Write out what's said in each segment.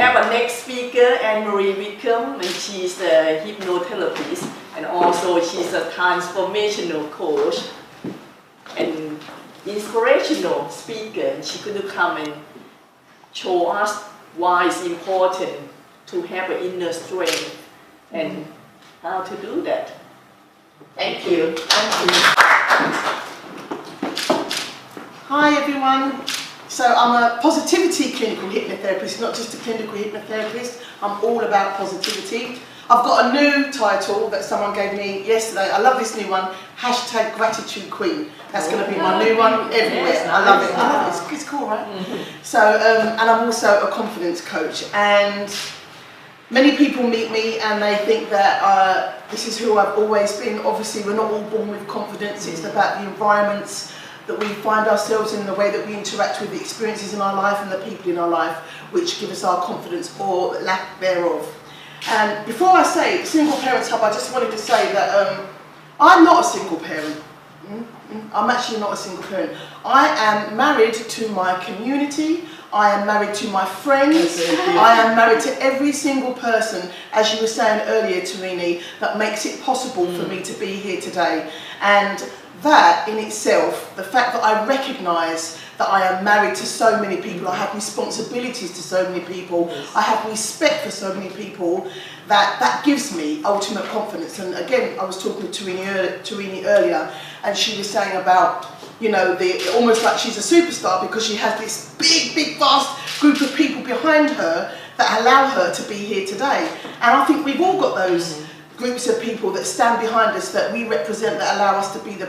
have a next speaker, Anne Marie Wickham, and she's a hypnotherapist, and also she's a transformational coach and inspirational speaker. And she could come and show us why it's important to have an inner strength and how to do that. Thank you. Thank you. Hi everyone. So I'm a positivity clinical hypnotherapist, not just a clinical hypnotherapist. I'm all about positivity. I've got a new title that someone gave me yesterday. I love this new one, hashtag Gratitude Queen. That's going to be my new one everywhere. Yes, I love it. I love it. It's cool, right? So, and I'm also a confidence coach. And many people meet me and they think that this is who I've always been. Obviously, we're not all born with confidence. It's about the environments that we find ourselves in, the way that we interact with the experiences in our life and the people in our life, which give us our confidence or lack thereof. And before I say Single Parents Hub, I just wanted to say that I'm not a single parent. I'm actually not a single parent. I am married to my community. I am married to my friends. I am married to every single person, as you were saying earlier, Tarini, that makes it possible for me to be here today. And that in itself, the fact that I recognise that I am married to so many people, I have responsibilities to so many people, I have respect for so many people, that gives me ultimate confidence. And again, I was talking to Tarini earlier, and she was saying about, you know, almost like she's a superstar because she has this big, vast group of people behind her that allow her to be here today. And I think we've all got those groups of people that stand behind us, that we represent, that allow us to be the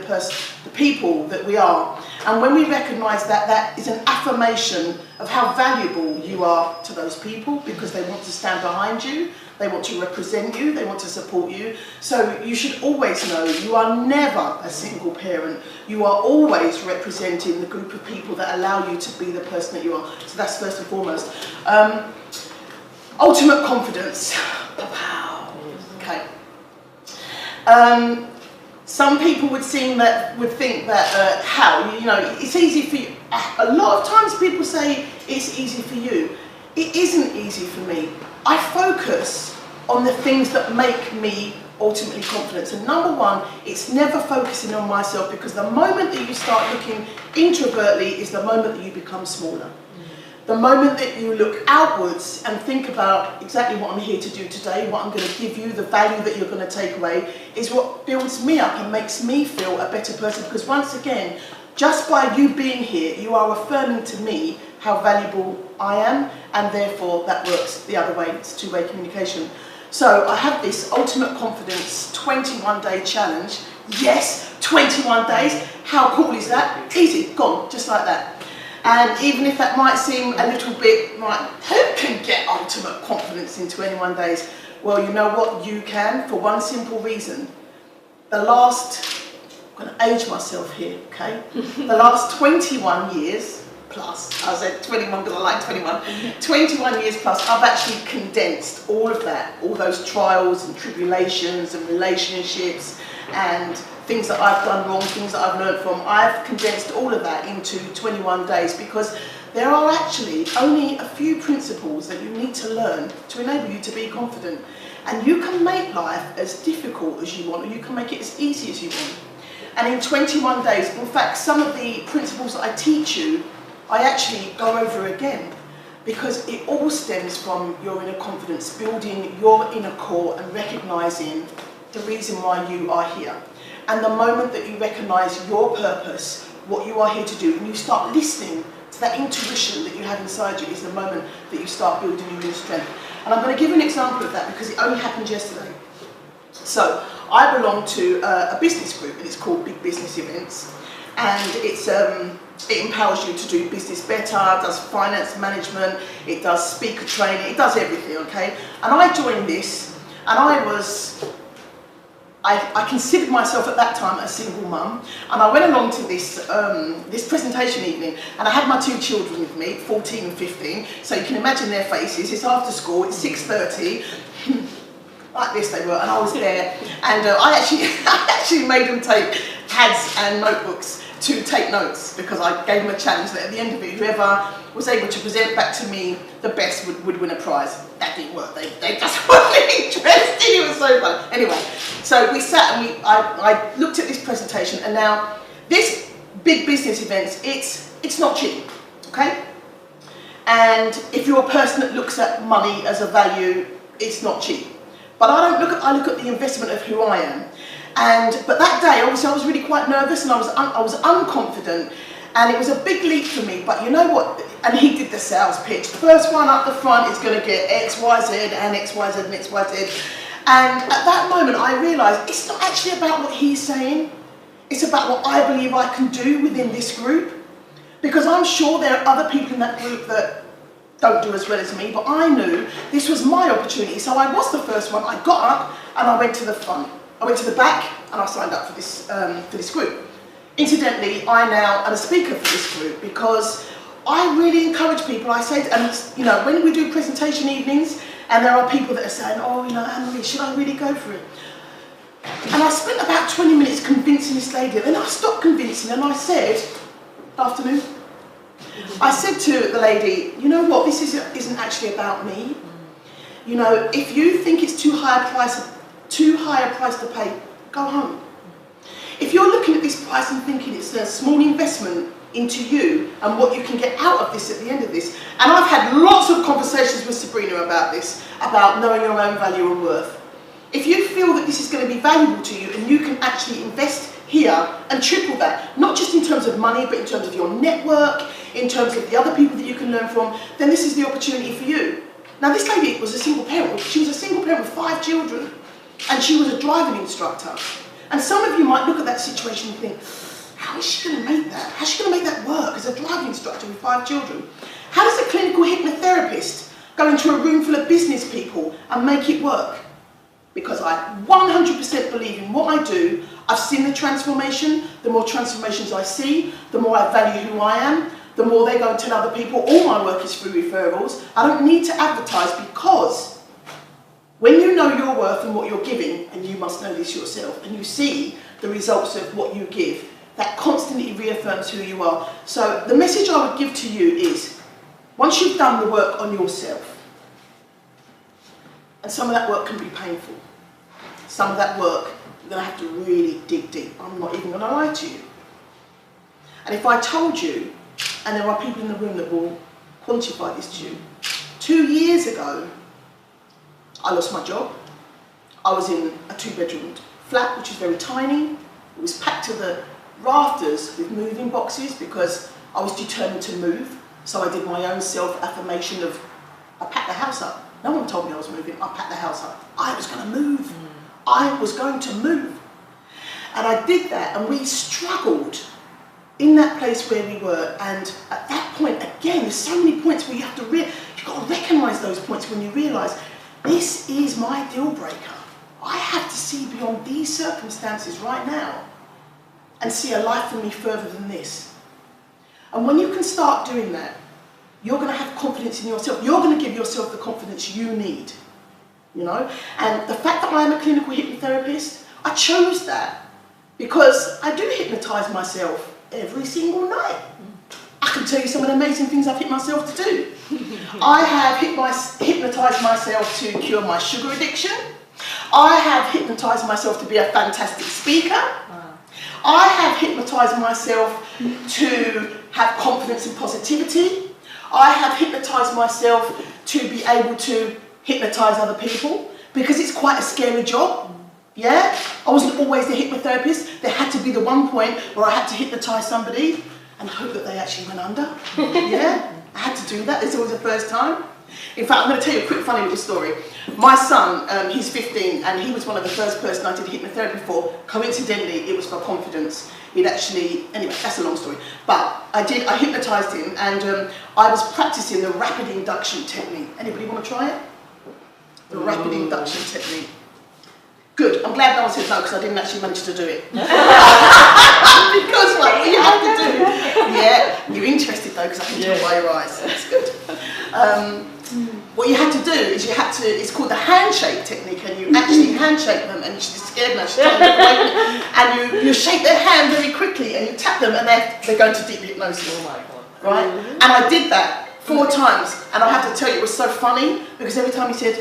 people that we are. And when we recognise that, that is an affirmation of how valuable you are to those people, because they want to stand behind you, they want to represent you, they want to support you. So you should always know you are never a single parent. You are always representing the group of people that allow you to be the person that you are. So that's first and foremost. Ultimate confidence. Okay. Some people would think that how, you know, it's easy for you. A lot of times people say it's easy for you. It isn't easy for me. I focus on the things that make me ultimately confident. And number one, it's never focusing on myself, because the moment that you start looking introvertly is the moment that you become smaller. The moment that you look outwards and think about exactly what I'm here to do today, what I'm going to give you, the value that you're going to take away, is what builds me up and makes me feel a better person. Because once again, just by you being here, you are affirming to me how valuable I am, and therefore that works the other way. It's two-way communication. So I have this Ultimate Confidence 21-day challenge. Yes, 21 days. How cool is that? Easy, gone, just like that. And even if that might seem a little bit like, who can get ultimate confidence in 21 days? Well, you know what? You can, for one simple reason. I'm going to age myself here, okay? The last 21 years plus, I said 21 because I like 21, 21 years plus, I've actually condensed all of that, all those trials and tribulations and relationships and things that I've done wrong, things that I've learned from. I've condensed all of that into 21 days, because there are actually only a few principles that you need to learn to enable you to be confident. And you can make life as difficult as you want, or you can make it as easy as you want. And in 21 days, in fact, some of the principles that I teach you, I actually go over again, because it all stems from your inner confidence, building your inner core and recognising the reason why you are here. And the moment that you recognise your purpose, what you are here to do, and you start listening to that intuition that you have inside you, is the moment that you start building your inner strength. And I'm going to give you an example of that, because it only happened yesterday. So I belong to a business group, and it's called Big Business Events. And it empowers you to do business better, it does finance management, it does speaker training, it does everything, okay? And I joined this, and I considered myself at that time a single mum, and I went along to this this presentation evening, and I had my two children with me, 14 and 15, so you can imagine their faces. It's after school, it's 6:30, like this they were, and I was there, and I actually made them take pads and notebooks to take notes, because I gave them a challenge that at the end of it, whoever was able to present back to me the best would win a prize. That didn't work. They just weren't interested. It was so fun. Anyway, so we sat and I looked at this presentation, and now this big business events, it's not cheap, okay? And if you're a person that looks at money as a value, it's not cheap. But I look at the investment of who I am. But that day, obviously, I was really quite nervous, and I was unconfident, and it was a big leap for me. But you know what? And he did the sales pitch. The first one up the front is going to get X, Y, Z, and X, Y, Z, and X, Y, Z. And at that moment, I realised it's not actually about what he's saying. It's about what I believe I can do within this group. Because I'm sure there are other people in that group that don't do as well as me, but I knew this was my opportunity. So I was the first one. I got up and I went to the front. I went to the back and I signed up for this group. Incidentally, I now am a speaker for this group because I really encourage people. I say, and you know, when we do presentation evenings and there are people that are saying, oh, you know, Anne Marie, should I really go for it? And I spent about 20 minutes convincing this lady, and then I stopped convincing and I said, good afternoon. I said to the lady, you know what, this isn't actually about me. You know, if you think it's too high a price to pay, go home. If you're looking at this price and thinking it's a small investment into you and what you can get out of this at the end of this, and I've had lots of conversations with Sabrina about this, about knowing your own value and worth. If you feel that this is going to be valuable to you and you can actually invest here and triple that, not just in terms of money, but in terms of your network, in terms of the other people that you can learn from, then this is the opportunity for you. Now, this lady was a single parent. She was a single parent with 5 children, and she was a driving instructor. And some of you might look at that situation and think, how is she going to make that? How's she going to make that work as a driving instructor with 5 children? How does a clinical hypnotherapist go into a room full of business people and make it work? Because I 100% believe in what I do. I've seen the transformation. The more transformations I see, the more I value who I am, the more they go and tell other people. All my work is through referrals. I don't need to advertise, because when you know your worth and what you're giving, and you must know this yourself, and you see the results of what you give, that constantly reaffirms who you are. So the message I would give to you is, once you've done the work on yourself, and some of that work can be painful, some of that work you're going to have to really dig deep. I'm not even going to lie to you. And if I told you, and there are people in the room that will quantify this to you, 2 years ago, I lost my job. I was in a 2-bedroom flat, which is very tiny. It was packed to the rafters with moving boxes because I was determined to move. So I did my own self-affirmation of, I packed the house up. No one told me I was moving. I packed the house up. I was going to move. I was going to move. And I did that, and we struggled in that place where we were. And at that point, again, there's so many points where you have to you've got to recognise those points when you realise, this is my deal breaker. I have to see beyond these circumstances right now and see a life for me further than this. And when you can start doing that, you're going to have confidence in yourself. You're going to give yourself the confidence you need, you know? And the fact that I am a clinical hypnotherapist, I chose that because I do hypnotise myself every single night. I can tell you some of the amazing things I've hit myself to do. I have hypnotised myself to cure my sugar addiction. I have hypnotised myself to be a fantastic speaker. I have hypnotised myself to have confidence and positivity. I have hypnotised myself to be able to hypnotise other people, because it's quite a scary job. Yeah? I wasn't always the hypnotherapist. There had to be the one point where I had to hypnotise somebody and hope that they actually went under. Yeah? I had to do that. It's always the first time. In fact, I'm going to tell you a quick funny little story. My son, he's 15, and he was one of the first person I did hypnotherapy for. Coincidentally, it was for confidence. He'd actually, anyway, that's a long story. But I hypnotised him, and I was practising the rapid induction technique. Anybody want to try it? The rapid induction technique. Good. I'm glad no one said no, because I didn't actually manage to do it. Because what you have to do. Yeah, you're interested though, because I can tell by your eyes. That's good. What you had to do is it's called the handshake technique, and you actually handshake them, and she's scared now, she's trying to look away from it, and you shake their hand very quickly, and you tap them, and they're going to deep hypnosis. Oh my God. Right? And I did that 4 times, and I have to tell you, it was so funny, because every time he said,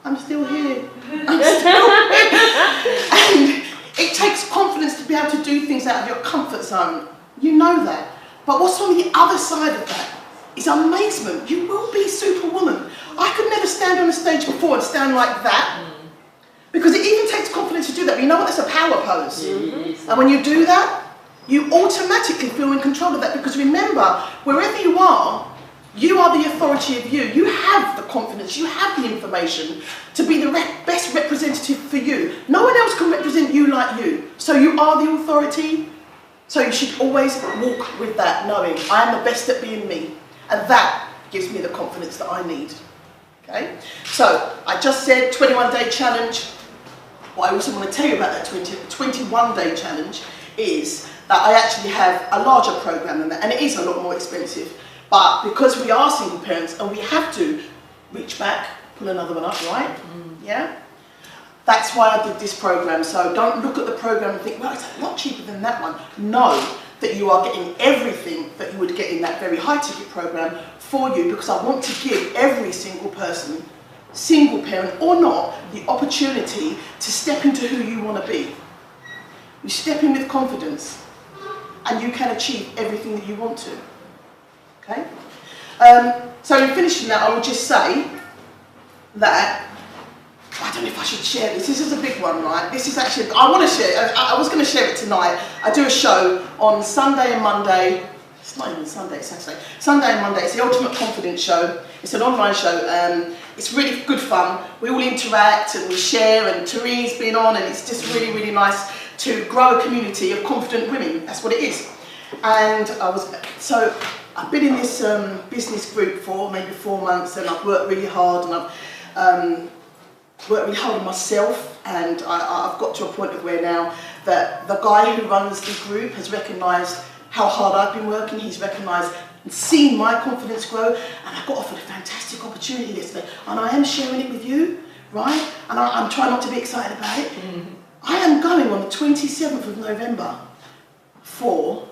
I'm still here, I'm still here. And it takes confidence to be able to do things out of your comfort zone. You know that. But what's on the other side of that is amazement. You will be Superwoman. I could never stand on a stage before and stand like that, because it even takes confidence to do that. But you know what? That's a power pose. And when you do that, you automatically feel in control of that, because remember, wherever you are the authority of you. You have the confidence, you have the information to be the best representative for you. No one else can represent you like you. So you are the authority. So you should always walk with that, knowing I am the best at being me. And that gives me the confidence that I need. Okay? So I just said 21-day challenge. What I also want to tell you about that 21-day challenge is that I actually have a larger program than that, and it is a lot more expensive. But because we are single parents and we have to reach back, pull another one up, right? Yeah? That's why I did this program. So don't look at the program and think, well, it's a lot cheaper than that one. Know that you are getting everything that you would get in that very high ticket program for you, because I want to give every single person, single parent or not, the opportunity to step into who you want to be. You step in with confidence and you can achieve everything that you want to. Okay? So in finishing that, I will just say that, I don't know if I should share this. This is a big one, right? This is actually, I want to share it. I was going to share it tonight. I do a show on Sunday and Monday. It's not even Sunday, it's Saturday. Sunday and Monday. It's the Ultimate Confidence Show. It's an online show. It's really good fun. We all interact and we share, and Therese's been on, and it's just really, really nice to grow a community of confident women. That's what it is. And I've been in this business group for maybe 4 months, and I've worked really hard, and I've worked really hard on myself, and I've got to a point of where now that the guy who runs the group has recognised how hard I've been working. He's recognised and seen my confidence grow, and I got offered a fantastic opportunity yesterday, and I am sharing it with you, right? And I'm trying not to be excited about it. I am going on the 27th of November for,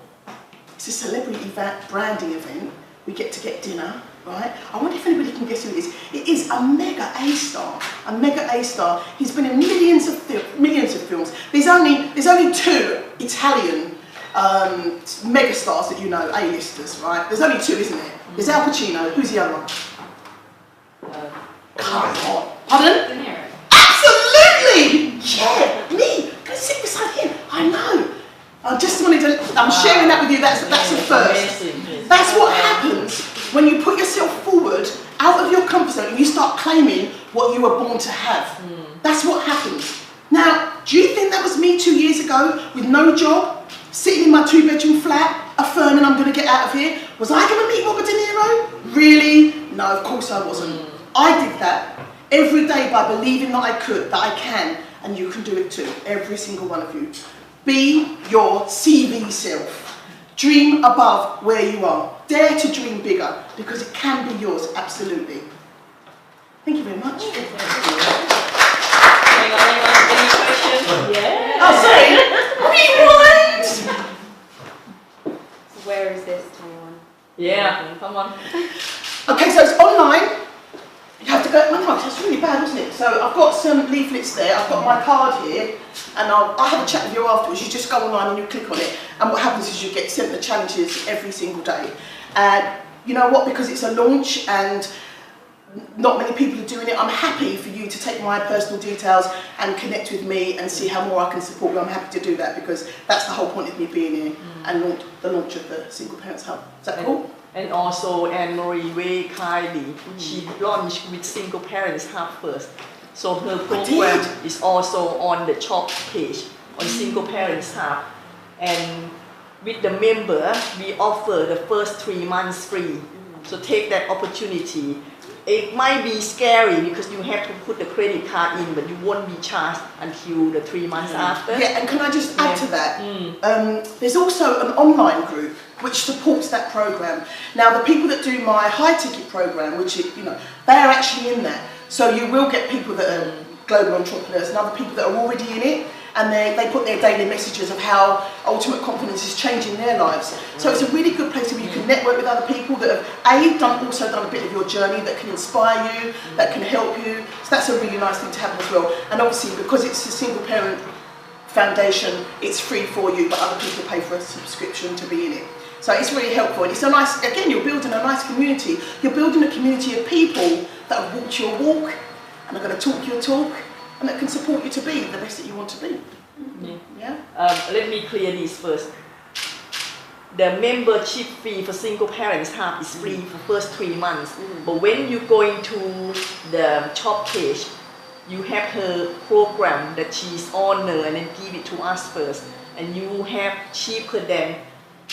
it's a celebrity branding event. We get to get dinner, right? I wonder if anybody can guess who it is. It is a mega A-star. A mega A-star. He's been in millions of films. There's only 2 Italian mega stars that you know, A-listers, right? There's only 2, isn't there? There's Al Pacino. Who's the other one? Come on. Pardon? De Niro. Absolutely! Yeah, me. Go sit beside him. I know. I just wanted to, I'm sharing that with you. That's a first. That's what happens when you put yourself forward out of your comfort zone and you start claiming what you were born to have. That's what happens. Now, do you think that was me 2 years ago with no job, sitting in my 2-bedroom flat, affirming I'm going to get out of here? Was I going to meet Robert De Niro? Really? No, of course I wasn't. I did that every day by believing that I could, that I can, and you can do it too, every single one of you. Be your CV self. Dream above where you are. Dare to dream bigger, because it can be yours, absolutely. Thank you very much. Hang on, any questions? Yeah. Oh, sorry. Rewind! So where is this 21? Yeah, come on. Okay, so it's online. You have to go, oh no, that's really bad, wasn't it? So I've got some leaflets there, I've got my card here, and I'll have a chat with you afterwards. You just go online and you click on it, and what happens is you get sent the challenges every single day. And you know what, because it's a launch and not many people are doing it, I'm happy for you to take my personal details and connect with me and see how more I can support you. I'm happy to do that, because that's the whole point of me being here and the launch of the Single Parents Hub. Is that cool? And also Anne Marie Wickham, she launched with Single Parents Hub first. So her program is also on the shop page on Single Parents Hub. And with the member, we offer the first 3 months free. So take that opportunity. It might be scary because you have to put the credit card in, but you won't be charged until the 3 months after. Yeah, and can I just add to that? There's also an online group which supports that program. Now, the people that do my high ticket program, which is, you know, they are actually in there. So you will get people that are global entrepreneurs and other people that are already in it, and they put their daily messages of how ultimate confidence is changing their lives. So it's a really good place where you can network with other people that have also done a bit of your journey, that can inspire you, that can help you. So that's a really nice thing to have as well. And obviously, because it's a single parent foundation, it's free for you, but other people pay for a subscription to be in it. So it's really helpful. And it's a nice, again, you're building a nice community. You're building a community of people that have walked your walk and are going to talk your talk, and that can support you to be the best that you want to be. Yeah. Let me clear this first. The membership fee for single parents hub is free for first 3 months. But when you go into the top page, you have her program that she's on there, and then give it to us first. And you have cheaper than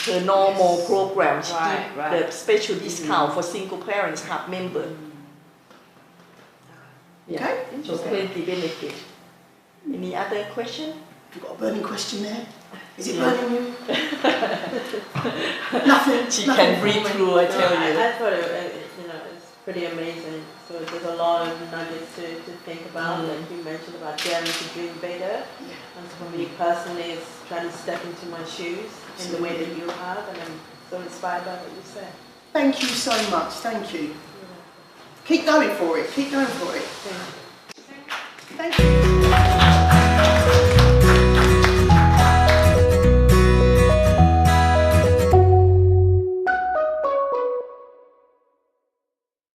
her normal program. She give the special discount for single parents hub member. Yeah. Okay. So plenty benefit. Any other question? You've got a burning question there. Is it burning you? Nothing. She nothing. can breathe through, I tell you. I thought it's pretty amazing. So there's a lot of nuggets to think about. Like you mentioned about daring to dream bigger. And for me personally, it's trying to step into my shoes in the way that you have, and I'm so inspired by what you said. Thank you so much. Thank you. Keep going for it. Keep going for it. Thank you. Thank you.